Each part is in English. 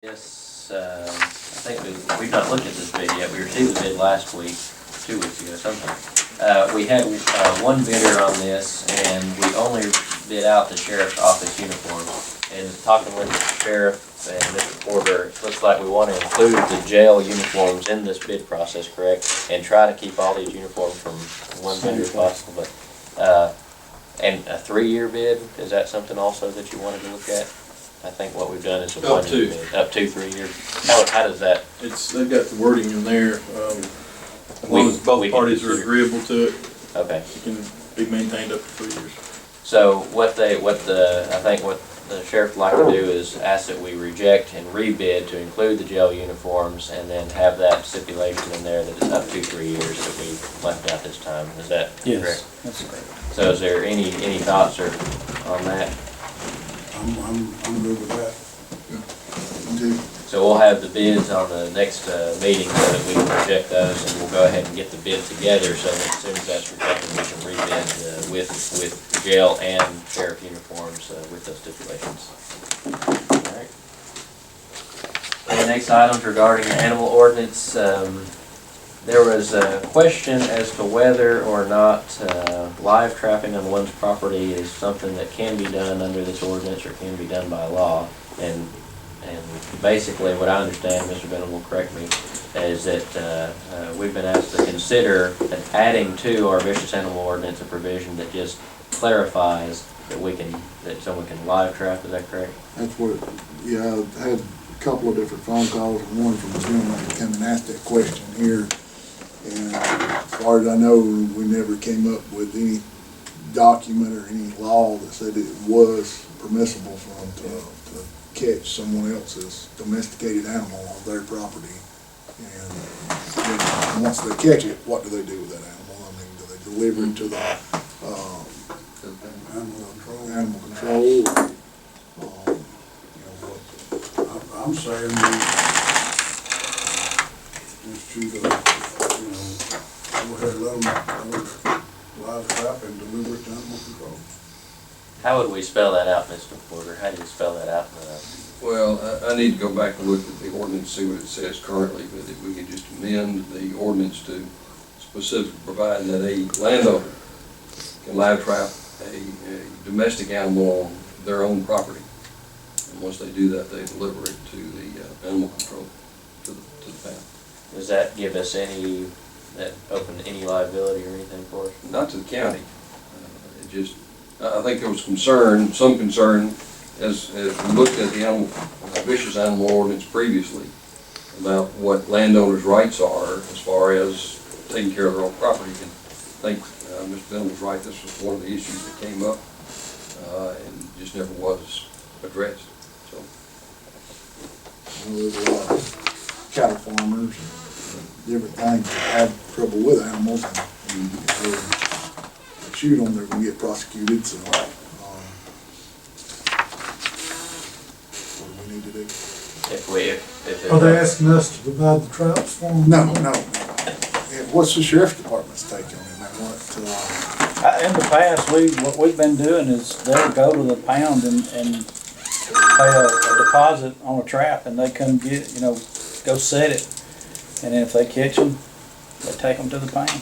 Yes, I think we've not looked at this bid yet. We received the bid last week, 2 weeks ago sometime. We had one bidder on this, and we only bid out the sheriff's office uniform. And talking with the sheriff and Mr. Porter, it looks like we want to include the jail uniforms in this bid process, correct? And try to keep all these uniforms from one vendor if possible. But and a 3-year bid, is that something also that you wanted to look at? I think what we've done is a Up to. bid, up to 3 years. How does that? They've got the wording in there, as long as both parties are agreeable to it, Okay. it can be maintained up to 3 years. So I think what the sheriff would like to do is ask that we reject and rebid to include the jail uniforms, and then have that stipulation in there that it's up to 3 years that we left out this time. Is that correct? Yes, that's correct. So is there any thoughts or on that? I'm good with that. So we'll have the bids on the next meeting so that we can reject those, and we'll go ahead and get the bid together so that as soon as that's rejected, we can rebid with jail and sheriff uniforms with those stipulations. All right. The next item regarding the animal ordinance. There was a question as to whether or not live trapping on one's property is something that can be done under this ordinance or can be done by law. And basically what I understand, Mr. Benham will correct me, is that we've been asked to consider adding to our vicious animal ordinance a provision that just clarifies that someone can live trap. Is that correct? That's what, yeah, I had a couple of different phone calls, and one from a gentleman that came and asked that question here. And as far as I know, we never came up with any document or any law that said it was permissible for them to catch someone else's domesticated animal on their property. And then once they catch it, what do they do with that animal? I mean, do they deliver it to the animal control? I'm saying just choose a, go ahead and let them live trap and deliver it to animal control. How would we spell that out, Mr. Porter? How do you spell that out? Well, I need to go back and look at the ordinance, see what it says currently, but if we could just amend the ordinance to specifically provide that a landowner can live trap a domestic animal on their own property. And once they do that, they deliver it to the animal control, to the pound. Does that give us open any liability or anything for us? Not to the county. It just, I think there was some concern as we looked at the vicious animal ordinance previously about what landowners' rights are as far as taking care of their own property. And I think Mr. Benham was right. This was one of the issues that came up and just never was addressed. So, There's a lot of cattle farmers and different things that have trouble with animals, and if they shoot them, they're gonna get prosecuted, so, what do we need to do? If Are they asking us to provide the traps for them? No. And what's the sheriff's department's take on it? In the past, what we've been doing is they'll go to the pound and pay a deposit on a trap, and they come get, go set it. And then if they catch them, they take them to the pound.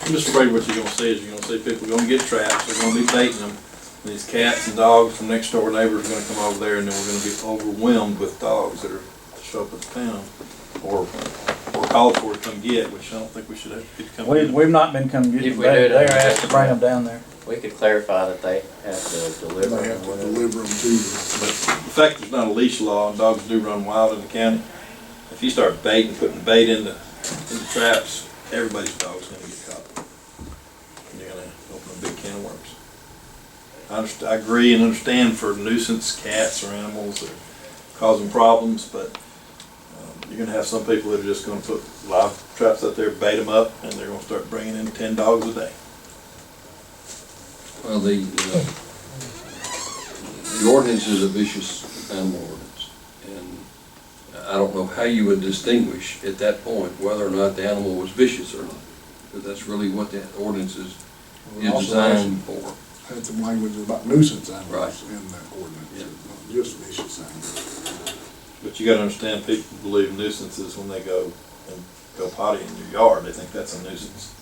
I'm just afraid what you're gonna see is you're gonna see people gonna get traps, they're gonna be baiting them. These cats and dogs from next door neighbors are gonna come over there, and then we're gonna be overwhelmed with dogs that are show up at the pound, or called for to come get, which I don't think we should have to come get. We've not been coming get If them. we do it They're under asked to bring them down there. we could clarify that they have to deliver They them have or to whatever. deliver them to you. But the fact there's not a leash law and dogs do run wild in the county, if you start putting bait in the traps, everybody's dog's gonna get caught. And you're gonna open a big can of worms. I agree and understand for nuisance cats or animals that are causing problems, but you're gonna have some people that are just gonna put live traps out there, bait them up, and they're gonna start bringing in 10 dogs a day. well, the ordinance is a vicious animal ordinance, and I don't know how you would distinguish at that point whether or not the animal was vicious or not, because that's really what the ordinance is designed for. Had some language about nuisance animals Right. in that ordinance, Yeah. not just vicious animals. But you gotta understand, people believe nuisances when they go and go potty in your yard, they think that's a nuisance.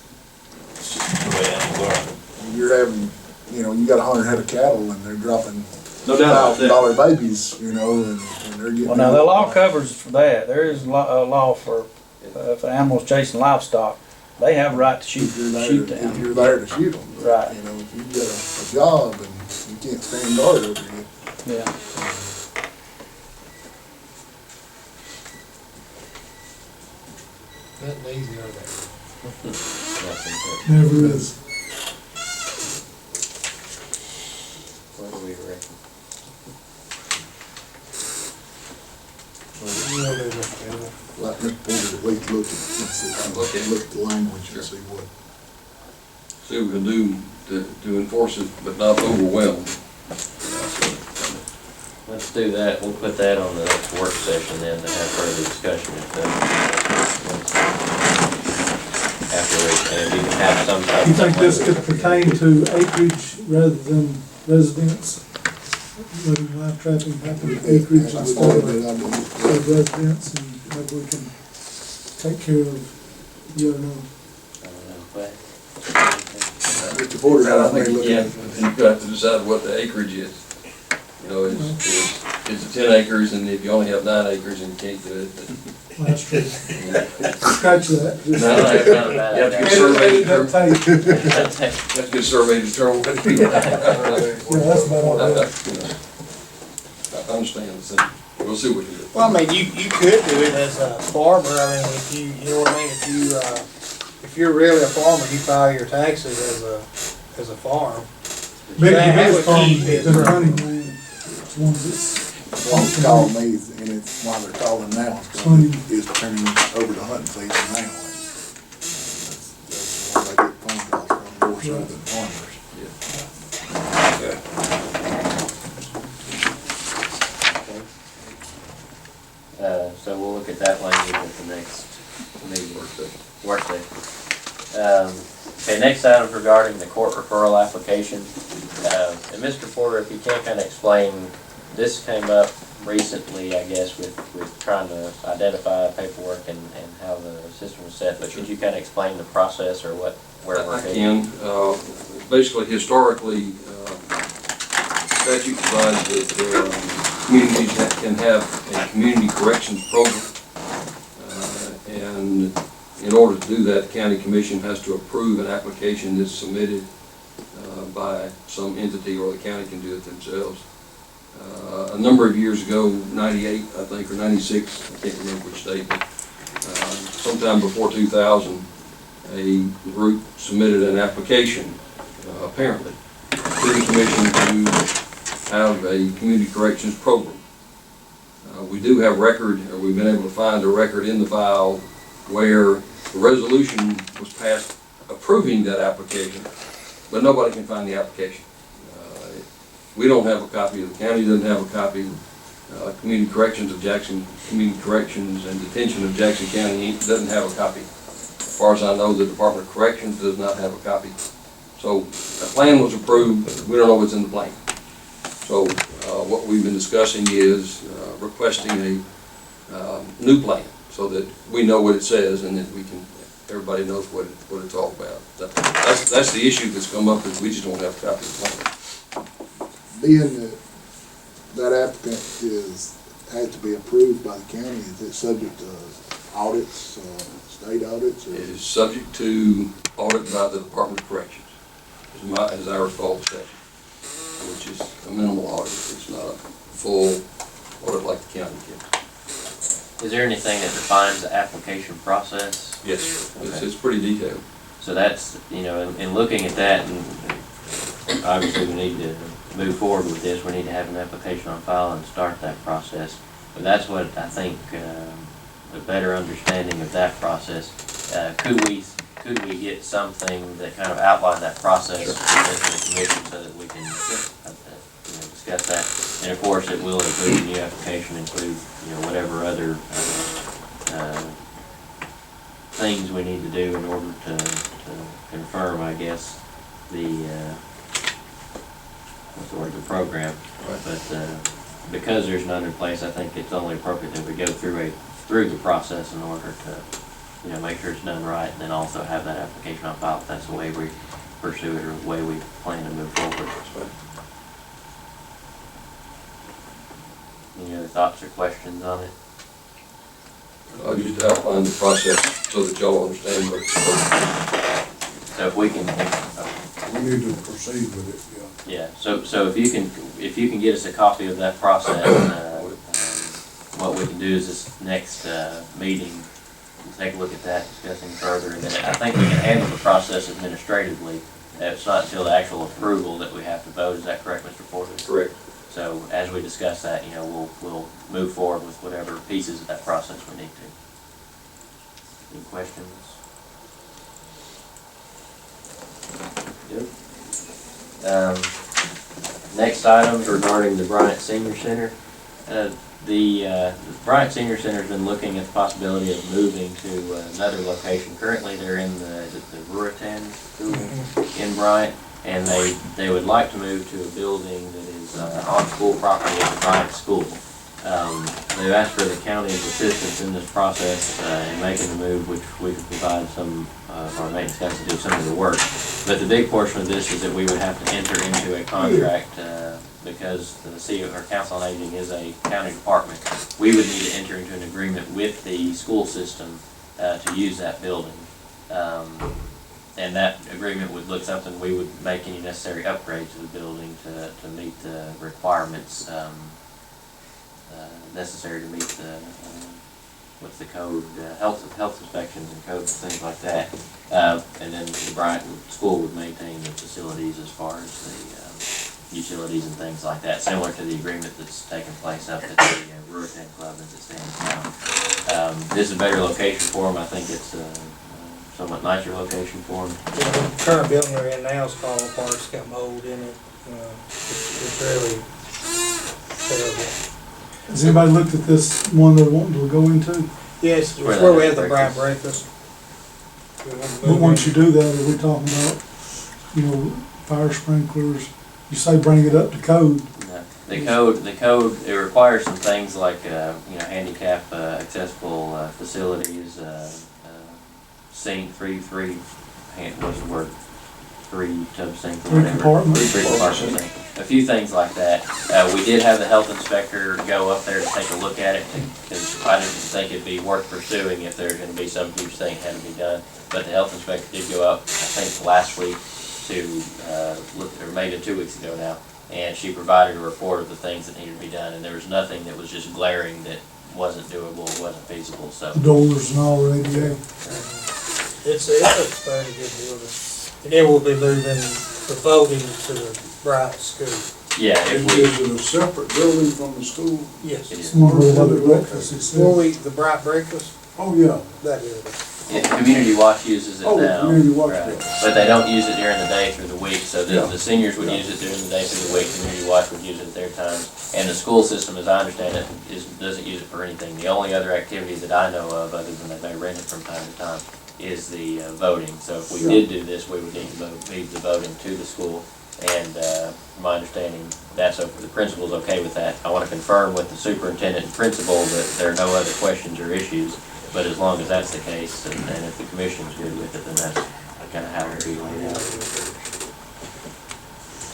It's just the way animals are. You're having, you know, you got 100 head of cattle and they're dropping No doubt about that. $1,000 babies, you know, and they're getting. Well, now, the law covers for that. There is a law for, if an animal's chasing livestock, they have a right to shoot If them. you're there to shoot them. Right. You know, if you've got a job and you can't stand guard over you. Yeah. Nothing easy on that. Never is. What do we reckon? You know, there's a- Let Mr. Porter at least look at the language and see what. See what we can do to enforce it, but not overwhelm. Let's do that. We'll put that on the next work session then to have further discussion if after and you can have some type of. You think this could pertain to acreage rather than residents? Letting live trapping happen in acreage That's instead of residents. residents, and maybe we can take care of, you know, Mr. Porter, I I may think, look yeah, at it. you have to decide what the acreage is. You know, is it 10 acres, and if you only have 9 acres and you can't do it, then. last tree. Scratch that. Just- No, that's not a bad you have to get idea. surveyed to Edit that determine, tape. you have to get surveyed to determine what it is. Yeah, that's about all right. I understand, so we'll see what we do. Well, I mean, you could do it as a farmer, I mean, if you know what I mean, if you're really a farmer, you file your taxes as a farm. Big, the That biggest would problem keep is it- the hunting land, it's ones that's. One's called me, and it's why they're calling now, is turning over to hunting season now. That's why they get phone calls from more so than farmers. So we'll look at that language at the next meeting. Work session. Okay, next item regarding the court referral application. And Mr. Porter, if you can kind of explain, this came up recently, I guess, with trying to identify paperwork and how the system was set, but could you kind of explain the process or where we're I heading? can. Basically, historically, statute provides that communities can have a community corrections program. And in order to do that, the county commission has to approve an application that's submitted by some entity, or the county can do it themselves. A number of years ago, 98, I think, or 96, I can't remember which date, but sometime before 2000, a group submitted an application, apparently, to the commission to have a community corrections program. We do have record, or we've been able to find a record in the file where the resolution was passed approving that application, but nobody can find the application. We don't have a copy, the county doesn't have a copy. Community Corrections of Jackson, Community Corrections and Detention of Jackson County Inc. doesn't have a copy. As far as I know, the Department of Corrections does not have a copy. So the plan was approved, we don't know what's in the plan. So what we've been discussing is requesting a new plan so that we know what it says and that we can, everybody knows what it's all about. That's the issue that's come up, is we just don't have a copy of the plan. Being that applicant has to be approved by the county, is it subject to audits, state audits? Or? It is subject to audit by the Department of Corrections, as I recall the statute, which is a minimal audit. It's not a full audit like the county gets. Is there anything that defines the application process? Yes, Okay. it's pretty detailed. So that's, you know, in looking at that, and obviously we need to move forward with this, we need to have an application on file and start that process. But that's what I think, a better understanding of that process. Could we get something that kind of outline that process within the commission so that we can discuss that? And of course, it will include a new application, include, you know, whatever other things we need to do in order to confirm, I guess, the what's the word, the program. Right. But because there's none in place, I think it's only appropriate that we go through the process in order to, make sure it's done right, and then also have that application on file if that's the way we pursue it or the way we plan to move forward. Any other thoughts or questions on it? I'll just outline the process so that y'all understand what. So if we can, We need to proceed with it, yeah. yeah, so if you can get us a copy of that process, what we can do is this next, meeting, we'll take a look at that, discussing further, and then I think we can handle the process administratively. It's not until the actual approval that we have to vote, is that correct, Mr. Porter? Correct. So as we discuss that, we'll move forward with whatever pieces of that process we need to. Any questions? Good. Next item regarding the Bryant Senior Center. The Bryant Senior Center's been looking at the possibility of moving to another location. Currently, they're in the Ruritan School in Bryant, and they would like to move to a building that is on school property at the Bryant School. They've asked for the county's assistance in this process in making the move, which we could provide some of our maintenance guys to do some of the work. But the big portion of this is that we would have to enter into a contract because the Council on Aging is a county department. We would need to enter into an agreement with the school system to use that building. And that agreement would look something, we would make any necessary upgrades to the building to meet the requirements necessary to meet the, what's the code, health inspections and codes and things like that. And then the Bryant School would maintain the facilities as far as the utilities and things like that, similar to the agreement that's taken place up at the Ruritan Club as it stands now. This is a better location for them. I think it's a somewhat nicer location for them. The current building we're in now is falling apart, it's got mold in it, it's really terrible. Has anybody looked at this one they're wanting to go into? Yes, it's where we have the Bryant breakfast. But once you do that, are we talking about, fire sprinklers? You say bring it up to code. No. The code, it requires some things like, handicap accessible facilities, sink, three what's the word? 3 tub sink or whatever. Three compartment sink. A few things like that. We did have the health inspector go up there to take a look at it because I didn't think it'd be worth pursuing if there's going to be some huge thing that had to be done. But the health inspector did go up, I think last week, to look, or maybe 2 weeks ago now, and she provided a report of the things that needed to be done, and there was nothing that was just glaring that wasn't doable, wasn't feasible. So The doors and all ready, yeah. It's a fairly good building. And then we'll be moving the voting to the Bryant School. yeah, if we. Is it a separate building from the school? Yes. It is. One where they have the breakfast, it says. The Bryant breakfast, Oh, yeah. that building. Community Watch uses it Oh, now. Community Watch Right. does. But they don't use it during the day through the week, so Yeah. the seniors would use it during the day through the week, Community Watch would use it at their times. And the school system, as I understand it, doesn't use it for anything. The only other activity that I know of, other than they may rent it from time to time, is the voting. So if we did do this, we would need to move the voting to the school. And from my understanding, the principal's okay with that. I want to confirm with the superintendent and principal that there are no other questions or issues. But as long as that's the case, and if the commission's good with it, then that's kind of how it would be laid out.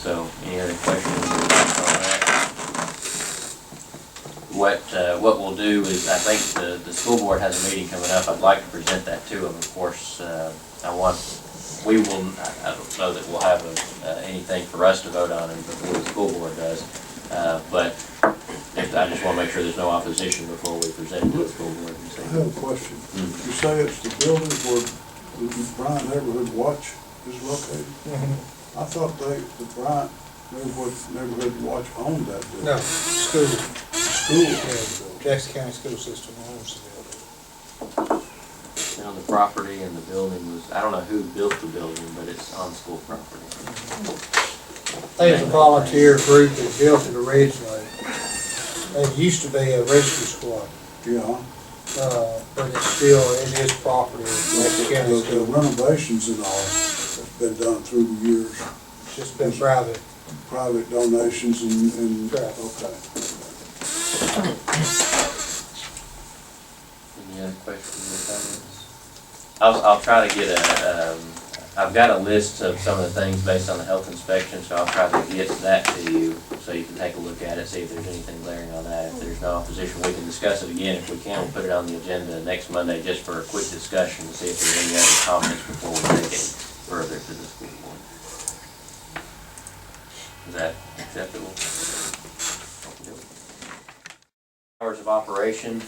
So, any other questions or thoughts on that? What we'll do is, I think the school board has a meeting coming up. I'd like to present that to them. Of course, I don't know that we'll have anything for us to vote on before the school board does. But I just want to make sure there's no opposition before we present it to the school board. I have a question. You say it's the building where the Bryant Neighborhood Watch is located? I thought the Bryant Neighborhood Watch owned that building. No, school. School owns the building. Jackson County School System owns the building. On the property and the building was, I don't know who built the building, but it's on school property. They was a volunteer group that built it originally. It used to be a rescue squad, Yeah. but it is property of Jackson County The School. renovations and all have been done through the years, It's just been private. private donations and, Right. okay. Any other questions or comments? I'll try to get I've got a list of some of the things based on the health inspection, so I'll try to get that to you, so you can take a look at it, see if there's anything glaring on that. If there's no opposition, we can discuss it again. If we can, we'll put it on the agenda next Monday just for a quick discussion to see if there's any other comments before we take it further to the school board. Is that acceptable? Hours of operation,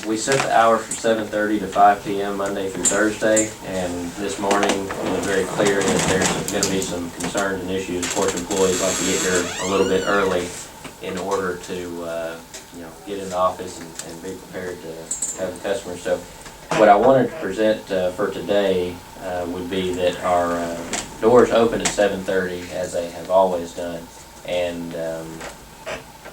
we set the hours from 7:30 to 5 p.m. Monday through Thursday, and this morning it was very clear that there's going to be some concerns and issues. Of course, employees like to get here a little bit early in order to get in the office and be prepared to have the customers. So what I wanted to present for today would be that our doors open at 7:30 as they have always done, and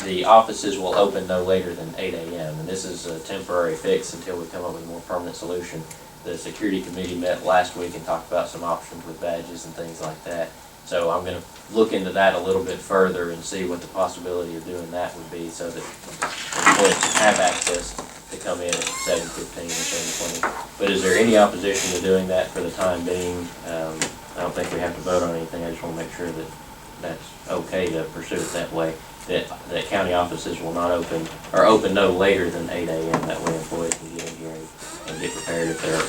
the offices will open no later than 8 a.m. and this is a temporary fix until we come up with a more permanent solution. The security committee met last week and talked about some options with badges and things like that. So I'm going to look into that a little bit further and see what the possibility of doing that would be, so that employees can have access to come in at 7:15 or 7:20. But is there any opposition to doing that for the time being? I don't think we have to vote on anything. I just want to make sure that that's okay to pursue it that way. That county offices will not open, or open no later than 8 a.m. That way employees can get in here and get prepared. If they're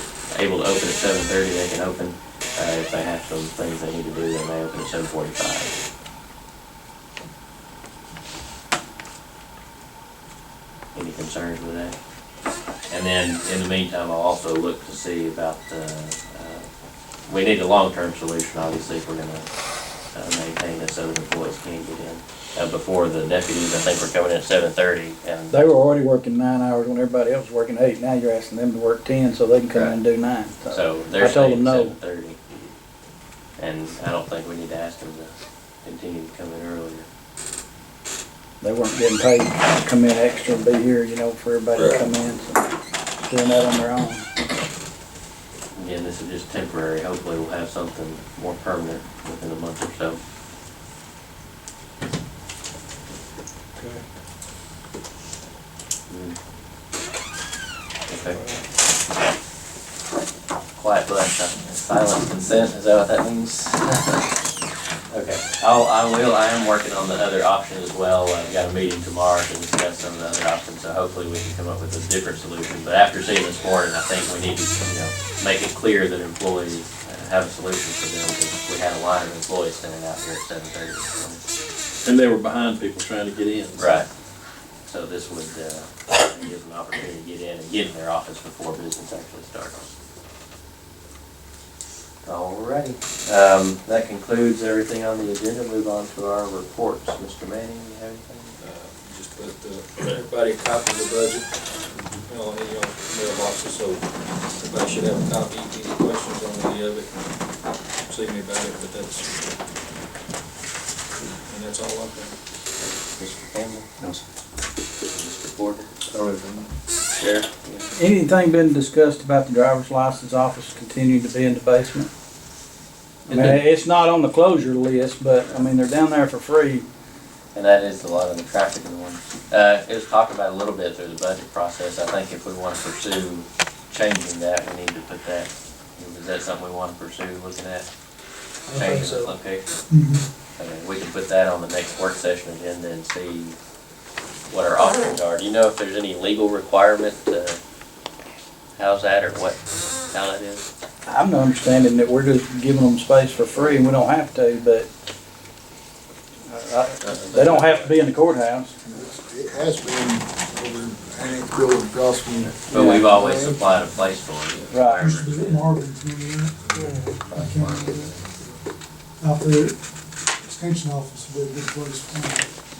able to open at 7:30, they can open. If they have some things they need to do, they may open at 7:45. Any concerns with that? And then in the meantime, I'll also look to see about, we need a long-term solution, obviously, if we're going to maintain this so that employees can get in. Before the deputies, I think, were coming in at 7:30, and They were already working 9 hours when everybody else was working 8. Now you're asking them to work 10 so they can come in and do 9. so they're I told staying them at no. 7:30. And I don't think we need to ask them to continue to come in earlier. They weren't getting paid to come in extra and be here, for everybody to come in, so doing that on their own. Again, this is just temporary. Hopefully we'll have something more permanent within a month or so. Okay. Quiet bless, silent consent, is that what that means? Okay, I am working on the other option as well. I've got a meeting tomorrow to discuss some of the other options, so hopefully we can come up with a different solution. But after seeing this morning, I think we need to, make it clear that employees have a solution for them, because we had a line of employees standing out here at 7:30. And they were behind people trying to get in. Right. So this would give them an opportunity to get in and get in their office before business actually starts. Alrighty. That concludes everything on the agenda. Move on to our reports. Mr. Manning, you have anything? Just put everybody a copy of the budget, in your mailboxes, so everybody should have a copy. Any questions on any of it, see me about it, but that's all I've got. Mr. Campbell? No, sir. Mr. Porter? Sheriff? Anything been discussed about the driver's license office continuing to be in the basement? I mean, it's not on the closure list, but, they're down there for free. And that is a lot of the traffic in the morning. It was talked about a little bit through the budget process. I think if we want to pursue changing that, we need to put that, is that something we want to pursue, looking at? Changing the location? We can put that on the next work session agenda and see what our options are. Do you know if there's any legal requirement to house that, or how that is? I'm not understanding that we're just giving them space for free and we don't have to, but they don't have to be in the courthouse. It has been over Annex Building across from. But we've always supplied a place for them. Right. Marvin's, remember that? I can't remember that. Out there, extension office would be a good place for them.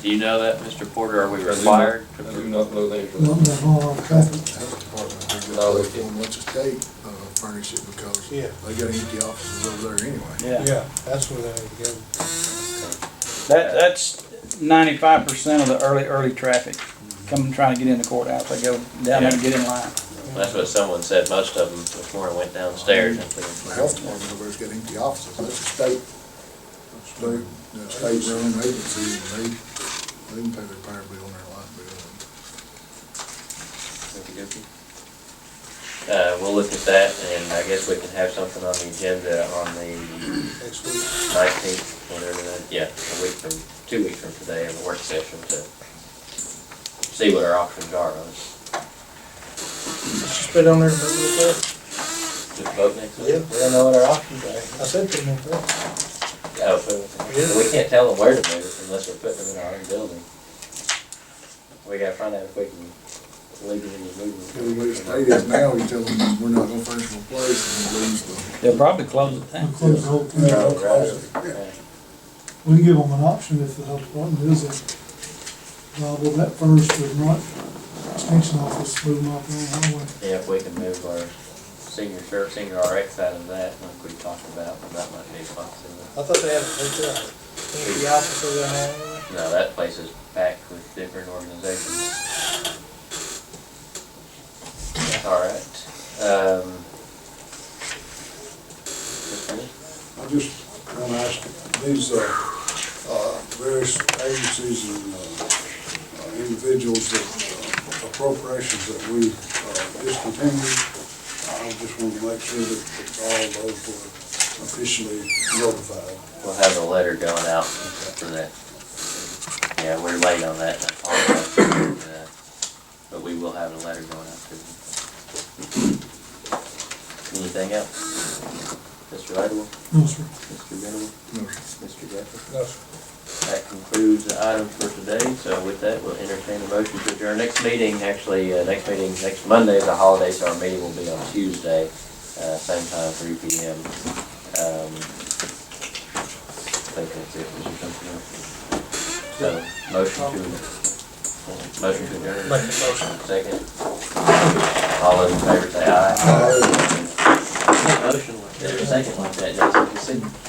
Do you know that, Mr. Porter? Are we required? I do not know that. Not that hard traffic. Health department, they're No, gonna they go much state furnish it, because Yeah. they got empty offices over there anyway. Yeah. That's where they need to go. That's 95% of the early traffic coming, trying to get in the courthouse. They go down there and get in line. That's what someone said. Most of them this morning went downstairs. The health department over there's got empty offices, that's a state run agency, and they can pay their power bill and their light bill. okey-dokey. We'll look at that, and I guess we can have something on the agenda on the Next week. 19th, whatever that, yeah, 2 weeks from today, in the work session to see what our options are on it. Just put it on there and move it there. Just vote next week? Yeah. We don't know what our options are. I said put it in there. Oh, so we can't tell them where to move unless we're putting them in our own building. We gotta find out if we can legally move them. The way the state is now, you tell them we're not gonna furnish them a place and we lose the. They'll probably close it down. We'll close the whole thing. Oh, right. Yeah. We can give them an option if the health department is liable that first or not. Extension office, move them off the highway. Yeah, if we can move our senior RX out of that, like we talked about, that might be a possibility. I thought they had the office over there. No, that place is packed with different organizations. All right. I just want to ask, these various agencies and individuals that appropriations that we discontinued, I just want to make sure that all those were officially notified. We'll have a letter going out for that. Yeah, we're late on that, I apologize for that. But we will have a letter going out to them. Anything else? Mr. Idle? No, sir. Mr. Venable? No, Mr. Jeffrey? No, sir. That concludes the items for today, so with that, we'll entertain a motion to adjourn. Next meeting, next Monday is a holiday, so our meeting will be on Tuesday, same time, 3 p.m. I think that's it. Was there something else? So, motion to adjourn. Make the motion. Second. All those in favor say aye. Motion, there's a second like that, Jason. You see?